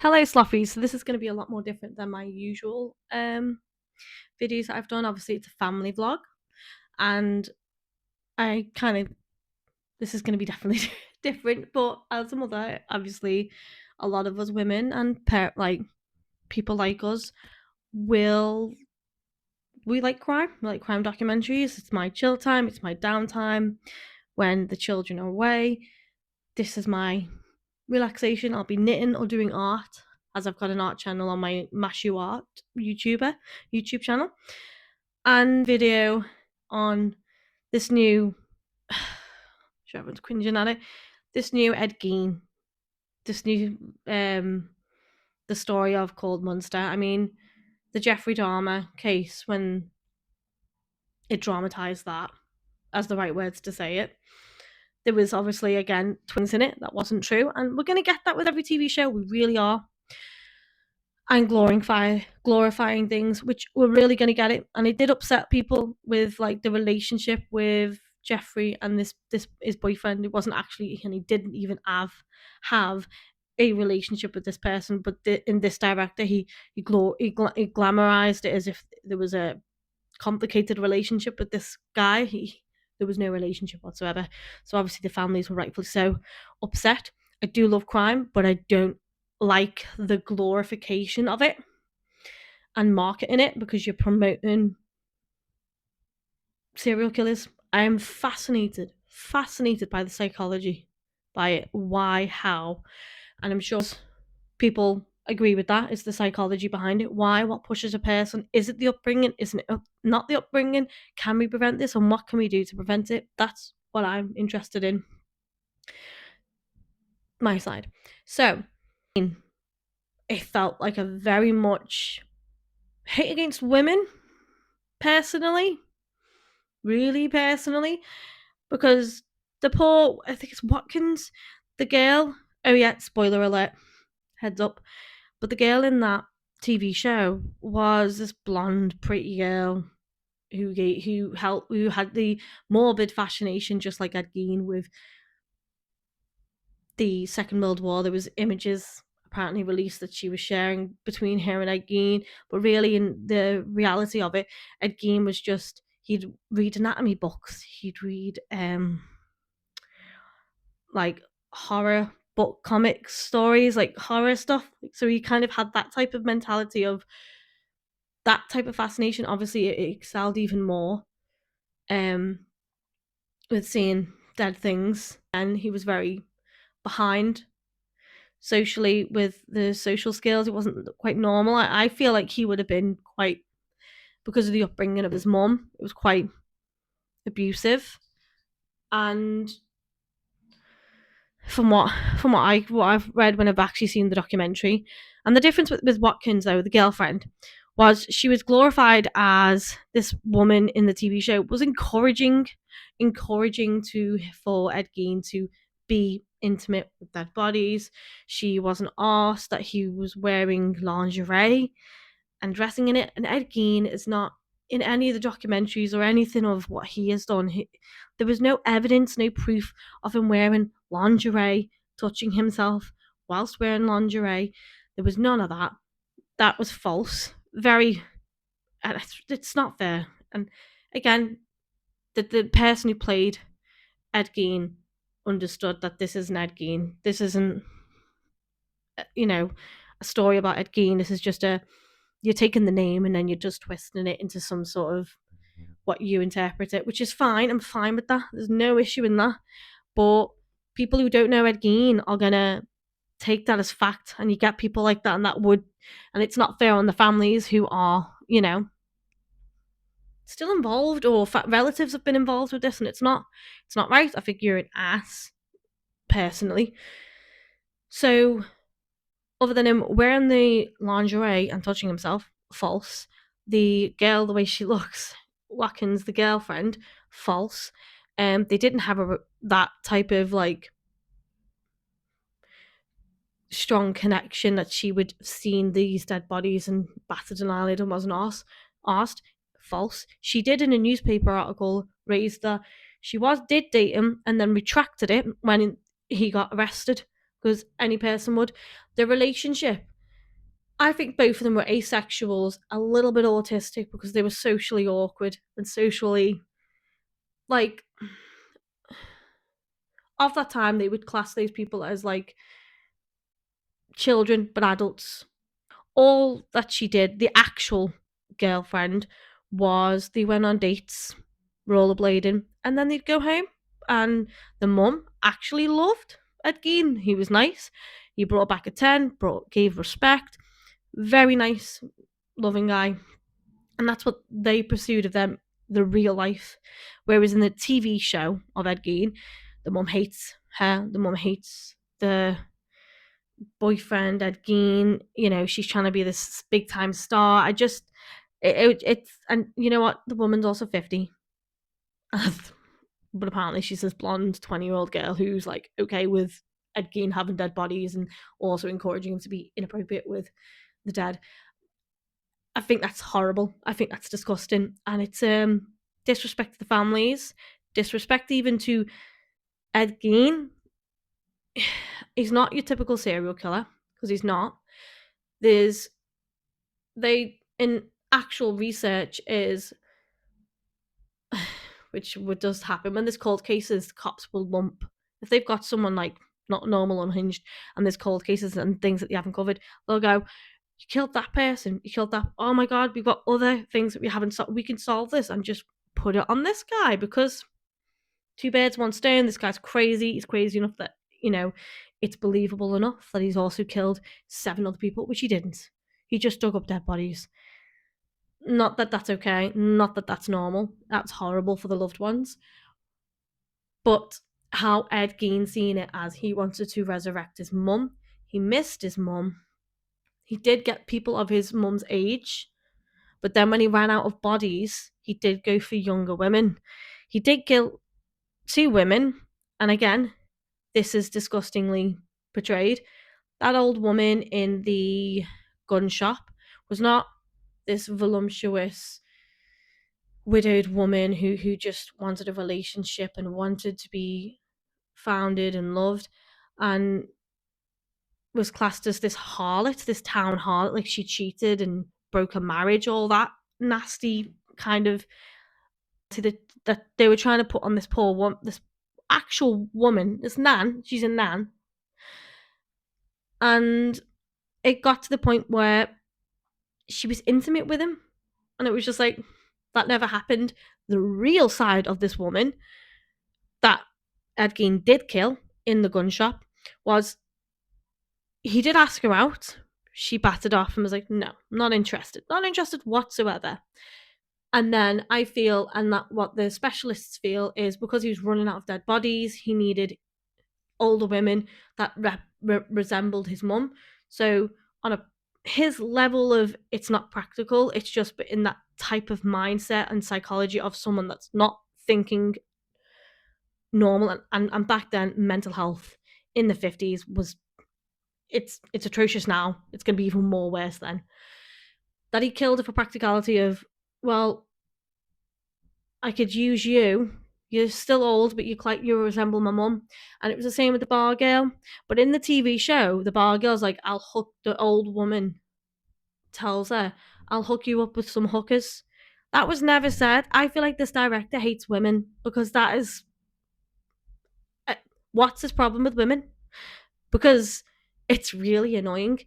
Hello, Sloppy. So this is going to be a lot more different than my usual videos that I've done. Obviously, it's a family vlog, and this is going to be definitely different. But as a mother, obviously, a lot of us women and people like us will we like crime. We like crime documentaries. It's my chill time. It's my downtime when the children are away. This is my relaxation. I'll be knitting or doing art, as I've got an art channel on my Mashu Art YouTube channel, and video on this new everyone's cringing at it, this new Ed Gein, this new the story of called Munster. I mean, the Jeffrey Dahmer case, when it dramatized that, as the right words to say it. There was obviously, again, twins in it. That wasn't true. And we're going to get that with every TV show. We really are. And glorifying things, which we're really going to get it. And it did upset people with like the relationship with Jeffrey and this his boyfriend. It wasn't actually, and he didn't even have a relationship with this person. But in this director, he glamorized it as if there was a complicated relationship with this guy. There was no relationship whatsoever. So obviously the families were rightfully so upset. I do love crime, but I don't like the glorification of it and marketing it because you're promoting serial killers. I am fascinated by the psychology, by it, why, how, and I'm sure people agree with that. Is the psychology behind it? Why? What pushes a person? Is it the upbringing? Isn't it not the upbringing? Can we prevent this? And what can we do to prevent it? That's what I'm interested in. My side. So, it felt like a very much hate against women, personally. Really personally. Because the poor, I think it's Watkins, the girl. Oh, yeah, spoiler alert. Heads up. But the girl in that TV show was this blonde, pretty girl who had the morbid fascination, just like Ed Gein, with the Second World War. There was images apparently released that she was sharing between her and Ed Gein, but really, in the reality of it, Ed Gein was just, he'd read anatomy books, he'd read like horror book comic stories, like horror stuff. So he kind of had that type of mentality of that type of fascination. Obviously, it excelled even more with seeing dead things, and he was very behind socially with the social skills. It wasn't quite normal. I feel like he would have been quite, because of the upbringing of his mum, it was quite abusive. And from what I've read when I've actually seen the documentary, and the difference with Watkins, though, the girlfriend, was she was glorified as this woman in the TV show, was encouraging for Ed Gein to be intimate with dead bodies. She wasn't asked that he was wearing lingerie and dressing in it. And Ed Gein is not in any of the documentaries or anything of what he has done. There was no evidence, no proof of him wearing lingerie, touching himself whilst wearing lingerie. There was none of that. That was false. Very, it's not fair. And again, the person who played Ed Gein understood that this isn't Ed Gein. This isn't, a story about Ed Gein. This is just you're taking the name and then you're just twisting it into some sort of what you interpret it, which is fine. I'm fine with that. There's no issue in that. But people who don't know Ed Gein are gonna take that as fact, and you get people like that, and it's not fair on the families who are, still involved, or relatives have been involved with this, and it's not right. I think you're an ass, personally. So, other than him wearing the lingerie and touching himself, false. The girl, the way she looks, Watkins, the girlfriend, false. They didn't have that type of like strong connection that she would have seen these dead bodies and battered an eyelid and wasn't asked. False. She did, in a newspaper article, raise that she did date him and then retracted it when he got arrested, because any person would. The relationship I think both of them were asexuals, a little bit autistic because they were socially awkward and socially, like, of that time they would class those people as like children but adults. All that she did, the actual girlfriend, was they went on dates, rollerblading, and then they'd go home. And the mum actually loved Ed Gein. He was nice. He brought back a 10, gave respect. Very nice, loving guy. And that's what they pursued of them, the real life. Whereas in the TV show of Ed Gein, the mum hates her, the mum hates the boyfriend Ed Gein. She's trying to be this big time star. It's, and you know what? The woman's also 50. But apparently she's this blonde 20-year-old girl who's like okay with Ed Gein having dead bodies and also encouraging him to be inappropriate with the dead. I think that's horrible. I think that's disgusting. And it's disrespect to the families, disrespect even to Ed Gein. He's not your typical serial killer, because he's not. There's they in actual research is which does happen when there's cold cases, cops will lump if they've got someone like not normal, unhinged, and there's cold cases and things that they haven't covered, they'll go, you killed that person, you killed that, oh my god, we've got other things that we haven't we can solve this and just put it on this guy, because two birds, one stone, this guy's crazy, he's crazy enough that, it's believable enough that he's also killed 7 other people, which he didn't. He just dug up dead bodies. Not that that's okay, not that that's normal, that's horrible for the loved ones, but how Ed Gein seen it as he wanted to resurrect his mum. He missed his mum. He did get people of his mum's age, but then when he ran out of bodies, he did go for younger women. He did kill 2 women, and again, this is disgustingly portrayed. That old woman in the gun shop was not this voluptuous widowed woman who just wanted a relationship and wanted to be founded and loved, and was classed as this harlot, this town harlot, like she cheated and broke a marriage, all that nasty kind of that they were trying to put on this poor woman, this actual woman, this nan, she's a nan. And it got to the point where she was intimate with him, and it was just like, that never happened. The real side of this woman that Ed Gein did kill in the gun shop was, he did ask her out. She batted off and was like, no, not interested. Not interested whatsoever. And then I feel, and that what the specialists feel, is because he was running out of dead bodies, he needed older women that resembled his mum. So on his level of, it's not practical, it's just in that type of mindset and psychology of someone that's not thinking normal. And back then, mental health in the 50s was, it's atrocious now. It's going to be even more worse then. That he killed her for practicality of, well, I could use you. You're still old, but you resemble my mum. And it was the same with the bar girl. But in the TV show, the bar girl's like, I'll hook, the old woman tells her, I'll hook you up with some hookers. That was never said. I feel like this director hates women, because that is, what's his problem with women? Because it's really annoying.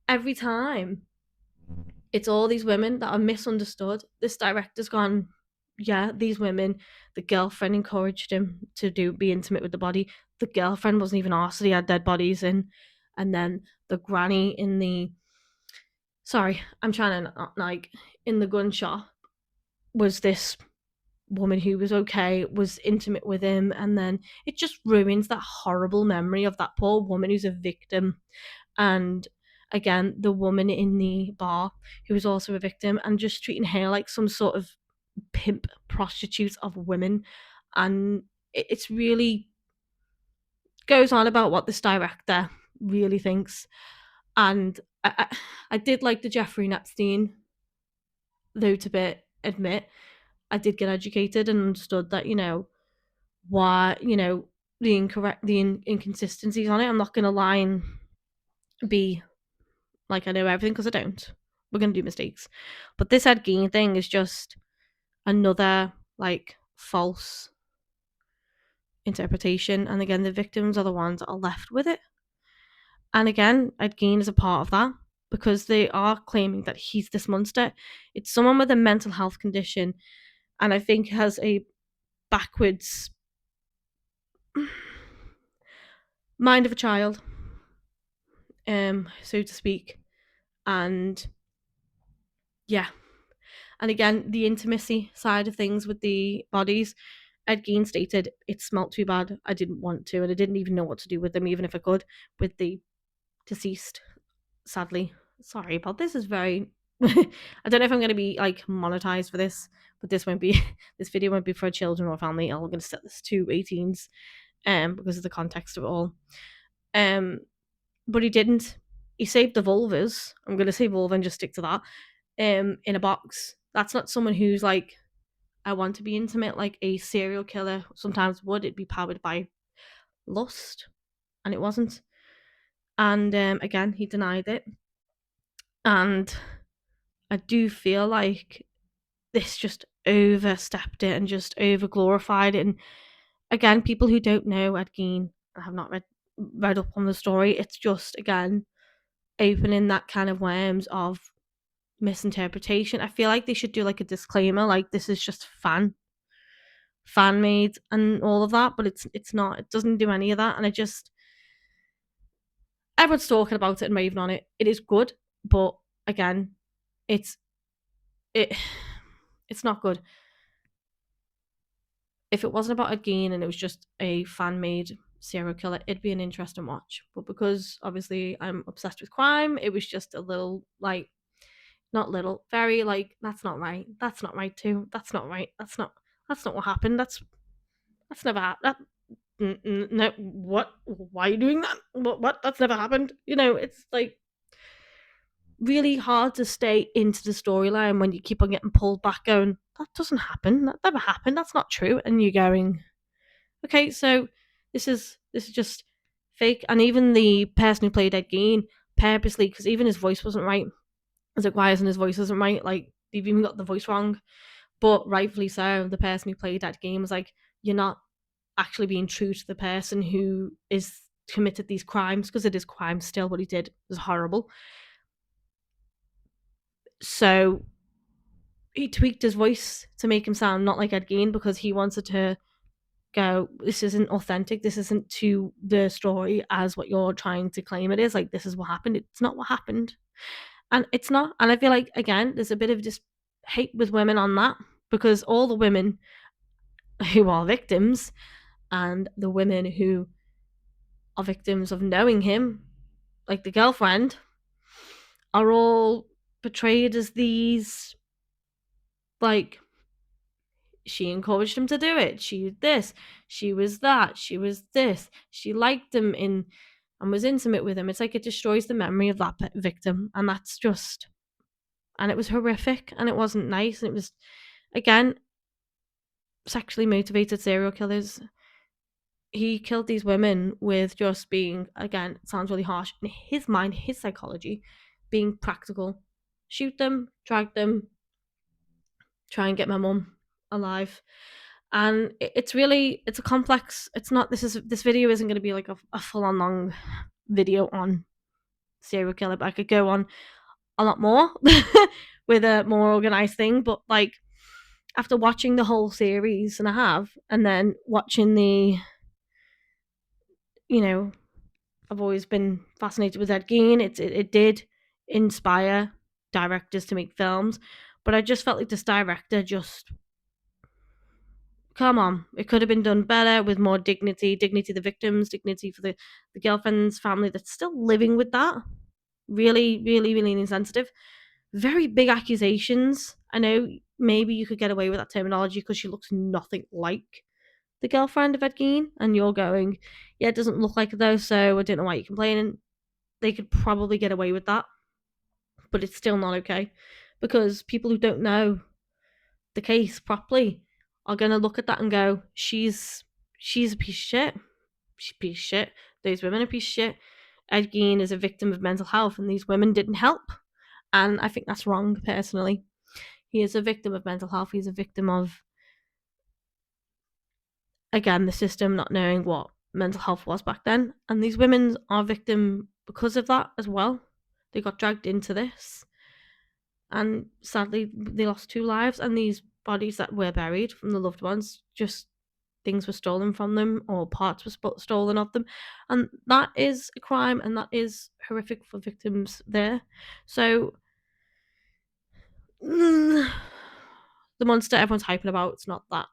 Every time it's all these women that are misunderstood. This director's gone, yeah, these women, the girlfriend encouraged him to be intimate with the body. The girlfriend wasn't even asked that he had dead bodies in. And then the granny in the, sorry, I'm trying to not, like, in the gun shop was this woman who was okay, was intimate with him, and then it just ruins that horrible memory of that poor woman who's a victim. And again, the woman in the bar who was also a victim, and just treating her like some sort of pimp prostitute of women. And it's really goes on about what this director really thinks. And I did like the Jeffrey Epstein, though, to admit, I did get educated and understood that, why, the inconsistencies on it. I'm not going to lie and be Like, I know everything because I don't. We're going to do mistakes. But this Ed Gein thing is just another, like, false interpretation. And again, the victims are the ones that are left with it. And again, Ed Gein is a part of that because they are claiming that he's this monster. It's someone with a mental health condition, and I think has a backwards mind of a child, so to speak. And yeah. And again, the intimacy side of things with the bodies, Ed Gein stated it smelt too bad. I didn't want to, and I didn't even know what to do with them, even if I could, with the deceased. Sadly, sorry about this. Is very. I don't know if I'm going to be like monetized for this, but this won't be. This video won't be for children or family. I'm going to set this to 18s, because of the context of it all. But he didn't. He saved the vulvas. I'm going to say vulva and just stick to that. In a box. That's not someone who's like, I want to be intimate like a serial killer sometimes would. It'd be powered by lust, and it wasn't. And again, he denied it. And I do feel like this just overstepped it and just over glorified it. And again, people who don't know Ed Gein and have not read up on the story, it's just again opening that kind of worms of misinterpretation. I feel like they should do like a disclaimer, like this is just fan made and all of that, but it's not. It doesn't do any of that, and it just everyone's talking about it and raving on it. It is good, but again, it's it it's not good. If it wasn't about a Gein and it was just a fan made serial killer, it'd be an interesting watch. But because obviously I'm obsessed with crime, it was just a little like not little, very like that's not right. That's not right too. That's not right. That's not what happened. That's never happened. No, what? Why are you doing that? What? That's never happened. You know, it's like really hard to stay into the storyline when you keep on getting pulled back going, that doesn't happen. That never happened. That's not true. And you're going, okay, so this is just fake. And even the person who played Ed Gein purposely, because even his voice wasn't right. I was like, why isn't his voice isn't right? Like they've even got the voice wrong. But rightfully so, the person who played Ed Gein was like, you're not actually being true to the person who is committed these crimes, because it is crime still. What he did was horrible. So he tweaked his voice to make him sound not like Ed Gein because he wanted to go, this isn't authentic. This isn't to the story as what you're trying to claim it is. Like, this is what happened. It's not what happened. And it's not. And I feel like, again, there's a bit of just hate with women on that because all the women who are victims and the women who are victims of knowing him, like the girlfriend, are all portrayed as these, like, she encouraged him to do it. She did this. She was that. She was this. She liked him in and was intimate with him. It's like it destroys the memory of that victim. And that's just, and it was horrific and it wasn't nice. And it was, again, sexually motivated serial killers. He killed these women with just being, again, it sounds really harsh, in his mind, his psychology, being practical. Shoot them, drag them, try and get my mum alive. And it's really, it's a complex, it's not, this video isn't going to be like a full-on long video on serial killer, but I could go on a lot more with a more organized thing. But like, after watching the whole series, and I have, and then watching the, you know, I've always been fascinated with Ed Gein. It did inspire directors to make films, but I just felt like this director just, come on, it could have been done better with more dignity to the victims, dignity for the girlfriend's family that's still living with that. Really, really, really insensitive. Very big accusations. I know maybe you could get away with that terminology because she looks nothing like the girlfriend of Ed Gein, and you're going, yeah, it doesn't look like it though, so I don't know why you're complaining. They could probably get away with that, but it's still not okay because people who don't know the case properly are going to look at that and go, she's a piece of shit. She's a piece of shit. Those women are a piece of shit. Ed Gein is a victim of mental health and these women didn't help. And I think that's wrong, personally. He is a victim of mental health. He's a victim of, again, the system not knowing what mental health was back then. And these women are victim because of that as well. They got dragged into this. And sadly, they lost 2 lives. And these bodies that were buried from the loved ones, just things were stolen from them or parts were stolen of them. And that is a crime and that is horrific for victims there. So, the monster everyone's hyping about, it's not that.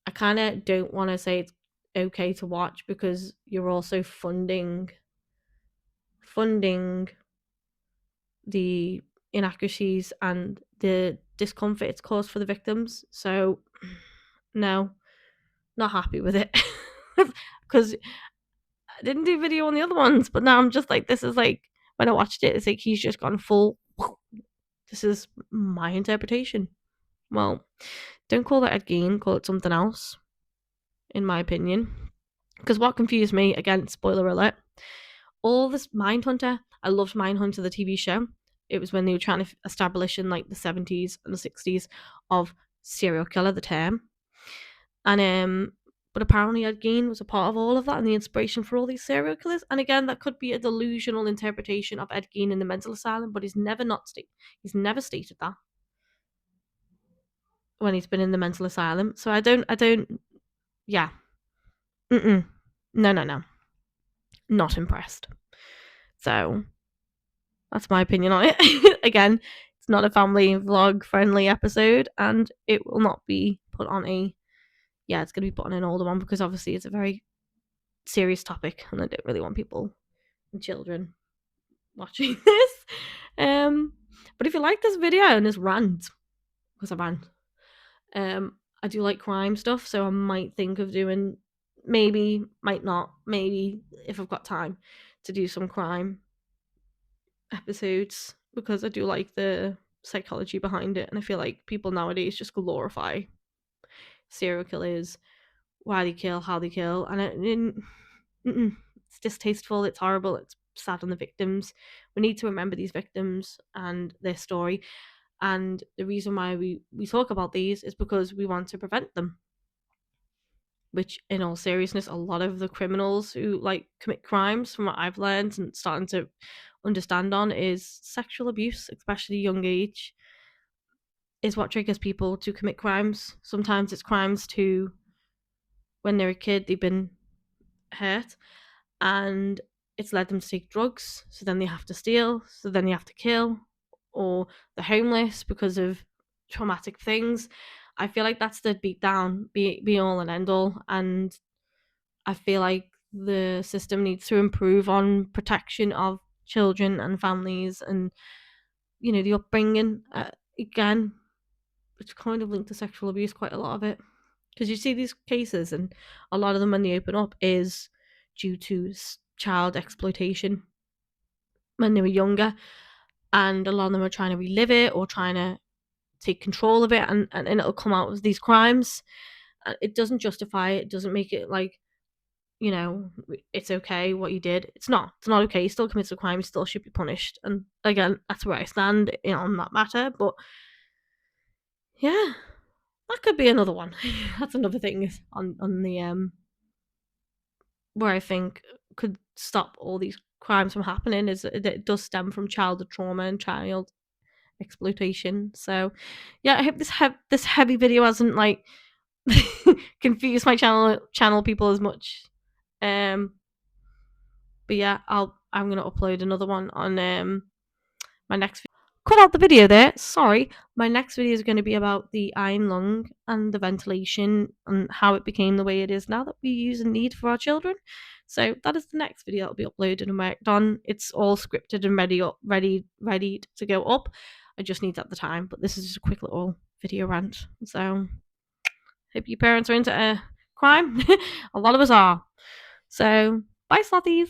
I kind of don't want to say it's okay to watch because you're also funding the inaccuracies and the discomfort it's caused for the victims. So no, not happy with it. Because I didn't do video on the other ones, but now I'm just like, this is like, when I watched it, it's like he's just gone full, this is my interpretation. Well, don't call that Ed Gein, call it something else, in my opinion. Because what confused me, again, spoiler alert, all this Mindhunter, I loved Mindhunter, the TV show. It was when they were trying to establish in like the 70s and the 60s of serial killer, the term. And but apparently Ed Gein was a part of all of that and the inspiration for all these serial killers. And again, that could be a delusional interpretation of Ed Gein in the mental asylum, but he's never stated that when he's been in the mental asylum. So I don't, yeah. No. Not impressed. So that's my opinion on it. Again, it's not a family vlog friendly episode and it will not be put on it's going to be put on an older one because obviously it's a very serious topic and I don't really want people and children watching this. But if you like this video and this rant, because I rant, I do like crime stuff, so I might think of doing, maybe, might not, maybe if I've got time to do some crime episodes because I do like the psychology behind it and I feel like people nowadays just glorify serial killers, why they kill, how they kill, and it's distasteful, it's horrible, it's sad on the victims. We need to remember these victims and their story, and the reason why we talk about these is because we want to prevent them. Which, in all seriousness, a lot of the criminals who like commit crimes, from what I've learned and starting to understand on, is sexual abuse, especially young age, is what triggers people to commit crimes. Sometimes it's crimes to when they're a kid, they've been hurt, and it's led them to take drugs, so then they have to steal, so then they have to kill, or they're homeless because of traumatic things. I feel like that's the beat down, be all and end all, and I feel like the system needs to improve on protection of children and families and, the upbringing. Again, it's kind of linked to sexual abuse, quite a lot of it. Because you see these cases, and a lot of them, when they open up, is due to child exploitation when they were younger. And a lot of them are trying to relive it or trying to take control of it, and it'll come out as these crimes. It doesn't justify it, doesn't make it like, it's okay what you did. It's not okay. You still commits a crime, you still should be punished. And again, that's where I stand on that matter. But yeah, that could be another one. That's another thing on the where I think could stop all these crimes from happening, is that it does stem from childhood trauma and child exploitation. So yeah, I hope this heavy video hasn't like confused my channel people as much. But yeah, I'm gonna upload another one on my next. Cut out the video there. Sorry, my next video is going to be about the iron lung and the ventilation and how it became the way it is now that we use and need for our children. So that is the next video that'll be uploaded and worked on. It's all scripted and ready to go up. I just need at the time, but this is just a quick little video rant. So hope your parents are into crime. A lot of us are. So bye, slothies.